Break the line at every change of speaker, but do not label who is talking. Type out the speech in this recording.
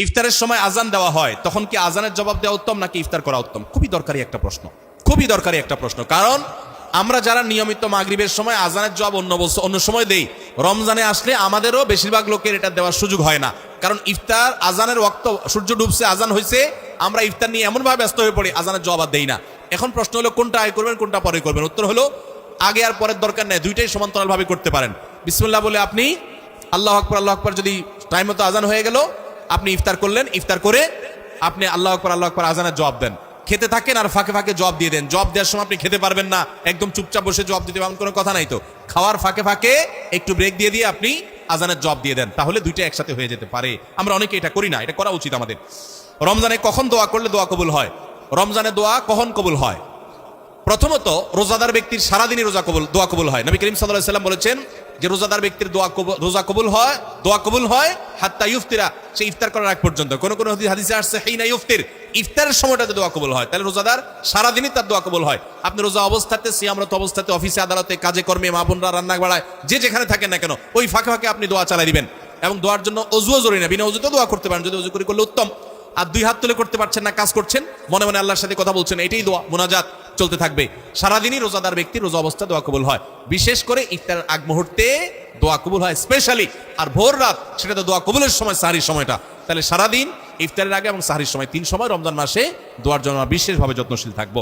ইফতারের সময় আজান দেওয়া হয়, তখন কি আজানের জবাব দেওয়া উত্তম নাকি ইফতার করা উত্তম? খুবই দরকারি একটা প্রশ্ন, খুবই দরকারি একটা প্রশ্ন। কারণ আমরা যারা নিয়মিত মাগরিবের সময় আজানের জবাব অন্য সময় দেই, রমজানে আসলে আমাদেরও বেশিরভাগ লোকের এটা দেওয়ার সুযোগ হয় না। কারণ ইফতার আজানের ওয়াক্ত, সূর্য ডুবছে, আজান হয়েছে, আমরা ইফতার নিয়ে এমনভাবে ব্যস্ত হয়ে পড়ি, আজানের জবাব আর দেই না। এখন প্রশ্ন হলো কোনটা আগে করবেন, কোনটা পরে করবেন? উত্তর হলো আগে আর পরের দরকার নেই, দুইটাই সমান্তরাল ভাবে করতে পারেন। বিসমিল্লাহ বলে আপনি আল্লাহু আকবার, যদি টাইম মতো আজান হয়ে গেল, আপনি ইফতার করলেন, ইফতার করে আপনি আল্লাহু আকবার আজানের জবাব দেন। খেতে থাকেন আর ফাঁকে ফাঁকে জবাব দিয়ে দেন। জবাব দেওয়ার সময় আপনি খেতে পারবেন না, একদম চুপচাপ বসে জবাব দিতে পারবেন, কোনো কথা নাই তো। খাওয়ার ফাঁকে ফাঁকে একটু ব্রেক দিয়ে দিয়ে আপনি আজানের জবাব দিয়ে দেন, তাহলে দুইটা একসাথে হয়ে যেতে পারে। আমরা অনেকে এটা করি না, এটা করা উচিত আমাদের। রমজানে কখন দোয়া করলে দোয়া কবুল হয়? রমজানে দোয়া কখন কবুল হয়? প্রথমত, রোজাদার ব্যক্তির সারাদিনই দোয়া কবুল হয়। নবী করিম সাল্লাল্লাহু আলাইহি ওয়াসাল্লাম বলেছেন যে রোজাদার ব্যক্তির দোয়া কবুল হয় হাত্তা ইফতিরা, সে ইফতার করার আগ পর্যন্ত। কোন কোন হাদিসে আসছে হিনা ইফতির, ইফতারের সময়টাতে দোয়া কবুল হয়। তাহলে রোজাদার সারাদিনই তার দোয়া কবুল হয়। আপনি রোজা অবস্থাতে, সিয়ামরত অবস্থাতে, অফিসে আদালতে, কাজে কর্মে, মা বোনরা রান্না বাড়ায়, যে যেখানে থাকেন না কেন, ওই ফাঁকে ফাঁকে আপনি দোয়া চালাই দিবেন। এবং দোয়ার জন্য অজুও জরুরি না, বিনা অজুতেও দোয়া করতে পারেন, যদি অজু করে করলে উত্তম। আর দুই হাত তুলে করতে পারছেন না, কাজ করছেন, মনে মনে আল্লাহর সাথে কথা বলছেন, এটাই দোয়া, মুনাজাত চলতে থাকবে। সারাদিনই রোজাদার ব্যক্তি রোজা অবস্থা দোয়া কবুল হয়। বিশেষ করে ইফতারের আগ মুহূর্তে দোয়া কবুল হয় স্পেশালি। আর ভোর রাত, সেটা তো দোয়া কবুলের সময়, সাহরির সময়টা। তাহলে সারাদিন, ইফতারের আগে এবং সাহরির সময়, 3 সময় রমজান মাসে দোয়ার জন্য বিশেষভাবে যত্নশীল থাকবো।